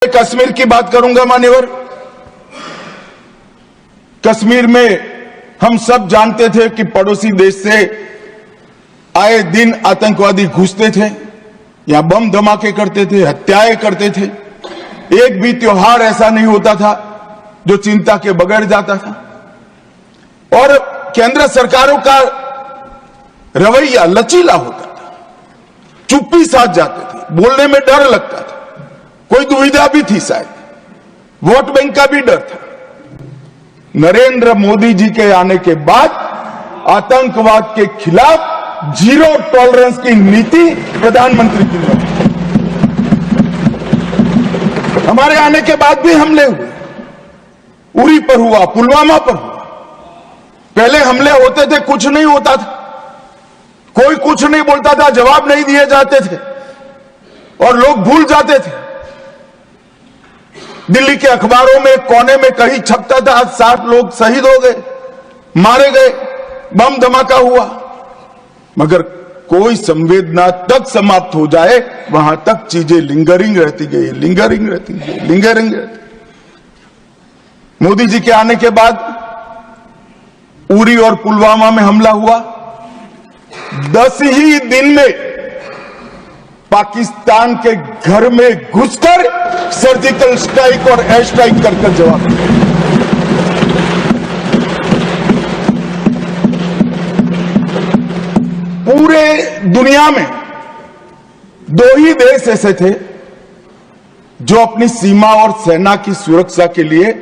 कश्मीर की बात करूंगा मान्यवर। कश्मीर में हम सब जानते थे कि पड़ोसी देश से आए दिन आतंकवादी घुसते थे, यहां बम धमाके करते थे, हत्याएं करते थे। एक भी त्योहार ऐसा नहीं होता था जो चिंता के बगैर जाता था। और केंद्र सरकारों का रवैया लचीला होता था, चुप्पी साध जाते थे, बोलने में डर लगता था, कोई दुविधा भी थी, शायद वोट बैंक का भी डर था। नरेंद्र मोदी जी के आने के बाद आतंकवाद के खिलाफ जीरो टॉलरेंस की नीति प्रधानमंत्री की ने। हमारे आने के बाद भी हमले हुए, उरी पर हुआ, पुलवामा पर हुआ। पहले हमले होते थे, कुछ नहीं होता था, कोई कुछ नहीं बोलता था, जवाब नहीं दिए जाते थे और लोग भूल जाते थे। दिल्ली के अखबारों में कोने में कहीं छपता था 60 लोग शहीद हो गए, मारे गए, बम धमाका हुआ, मगर कोई संवेदना तक समाप्त हो जाए वहां तक चीजें लिंगरिंग रहती गई, लिंगरिंग रहती गई, लिंगरिंग रहती। मोदी जी के आने के बाद उरी और पुलवामा में हमला हुआ। 10 ही दिन में पाकिस्तान के घर में घुसकर सर्जिकल स्ट्राइक और एयर स्ट्राइक कर जवाब दिया। पूरे दुनिया में 2 ही देश ऐसे थे जो अपनी सीमा और सेना की सुरक्षा के लिए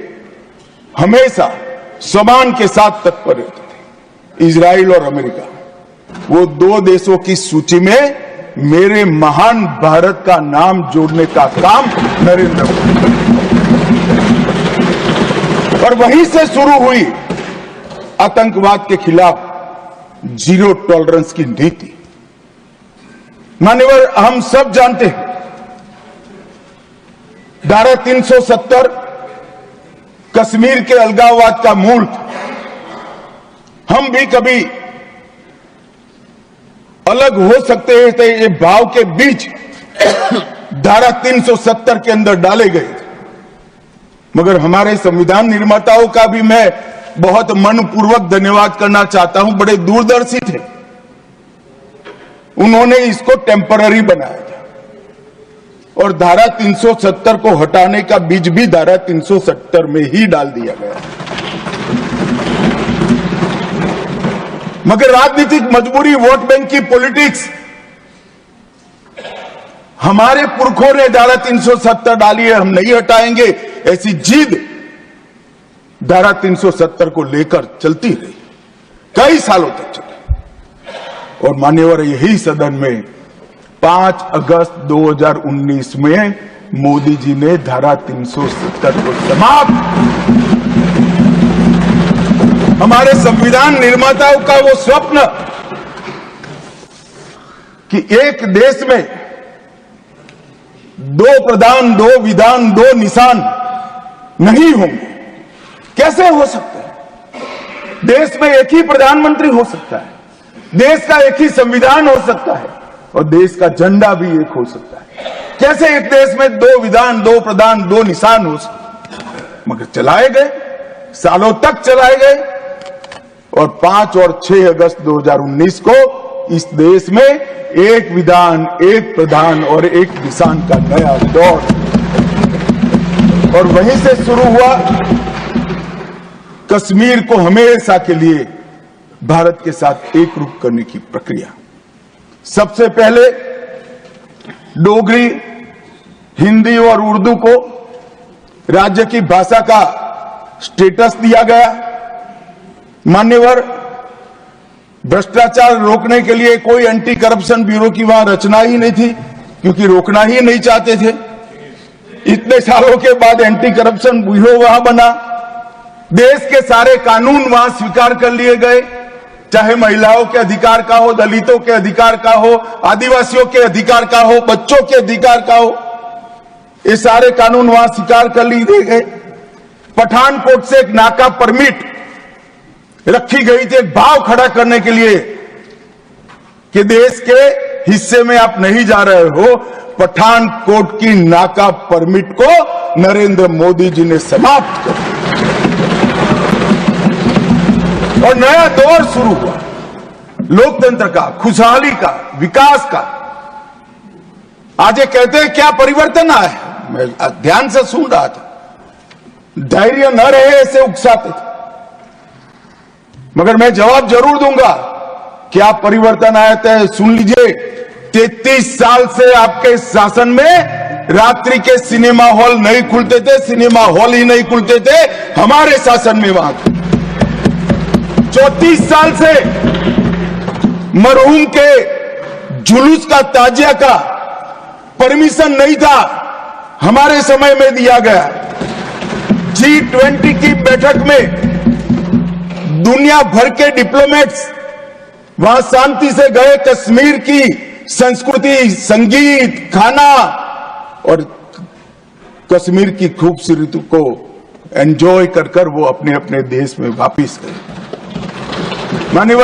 हमेशा सम्मान के साथ तत्पर रहते थे, इजराइल और अमेरिका। वो 2 देशों की सूची में मेरे महान भारत का नाम जोड़ने का काम नरेंद्र मोदी, और वहीं से शुरू हुई आतंकवाद के खिलाफ जीरो टॉलरेंस की नीति। मान्यवर, हम सब जानते हैं धारा 370 कश्मीर के अलगाववाद का मूल था। हम भी कभी अलग हो सकते हैं, तो ये भाव के बीच धारा 370 के अंदर डाले गए थे। मगर हमारे संविधान निर्माताओं का भी मैं बहुत मनपूर्वक धन्यवाद करना चाहता हूं, बड़े दूरदर्शी थे। उन्होंने इसको टेम्पररी बनाया था और धारा 370 को हटाने का बीज भी धारा 370 में ही डाल दिया गया। मगर राजनीतिक मजबूरी, वोट बैंक की पॉलिटिक्स, हमारे पुरखों ने धारा 370 डाली है, हम नहीं हटाएंगे, ऐसी जिद धारा 370 को लेकर चलती रही, कई सालों तक चली। और मान्यवर, यही सदन में 5 अगस्त 2019 में मोदी जी ने धारा 370 को समाप्त। हमारे संविधान निर्माताओं का वो स्वप्न कि एक देश में 2 प्रधान, 2 विधान, 2 निशान नहीं होंगे, कैसे हो सकता है? देश में एक ही प्रधानमंत्री हो सकता है, देश का एक ही संविधान हो सकता है और देश का झंडा भी एक हो सकता है। कैसे एक देश में 2 विधान, 2 प्रधान, 2 निशान हो सकते? मगर चलाए गए, सालों तक चलाए गए और 5 और 6 अगस्त 2019 को इस देश में एक विधान, एक प्रधान और एक निशान का नया दौर, और वहीं से शुरू हुआ कश्मीर को हमेशा के लिए भारत के साथ एकरूप करने की प्रक्रिया। सबसे पहले डोगरी, हिंदी और उर्दू को राज्य की भाषा का स्टेटस दिया गया। मान्यवर, भ्रष्टाचार रोकने के लिए कोई एंटी करप्शन ब्यूरो की वहां रचना ही नहीं थी, क्योंकि रोकना ही नहीं चाहते थे। इतने सालों के बाद एंटी करप्शन ब्यूरो वहां बना। देश के सारे कानून वहां स्वीकार कर लिए गए, चाहे महिलाओं के अधिकार का हो, दलितों के अधिकार का हो, आदिवासियों के अधिकार का हो, बच्चों के अधिकार का हो, ये सारे कानून वहां स्वीकार कर लिए गए। पठानकोट से एक नाका परमिट रखी गई थी, एक भाव खड़ा करने के लिए कि देश के हिस्से में आप नहीं जा रहे हो, पठानकोट की नाका परमिट को नरेंद्र मोदी जी ने समाप्त कर दिया और नया दौर शुरू हुआ लोकतंत्र का, खुशहाली का, विकास का। आज ये कहते हैं क्या परिवर्तन आया है? मैं ध्यान से सुन रहा था, धैर्य न रहे ऐसे उकसाते थे, मगर मैं जवाब जरूर दूंगा। क्या परिवर्तन आया था सुन लीजिए। 33 साल से आपके शासन में रात्रि के सिनेमा हॉल नहीं खुलते थे, सिनेमा हॉल ही नहीं खुलते थे हमारे शासन में। वहां 34 साल से मरहूम के जुलूस का, ताजिया का परमिशन नहीं था, हमारे समय में दिया गया। G20 की बैठक में दुनिया भर के डिप्लोमेट्स वहां शांति से गए, कश्मीर की संस्कृति, संगीत, खाना और कश्मीर की खूबसूरती को एंजॉय कर वो अपने अपने देश में वापिस गए। माननीय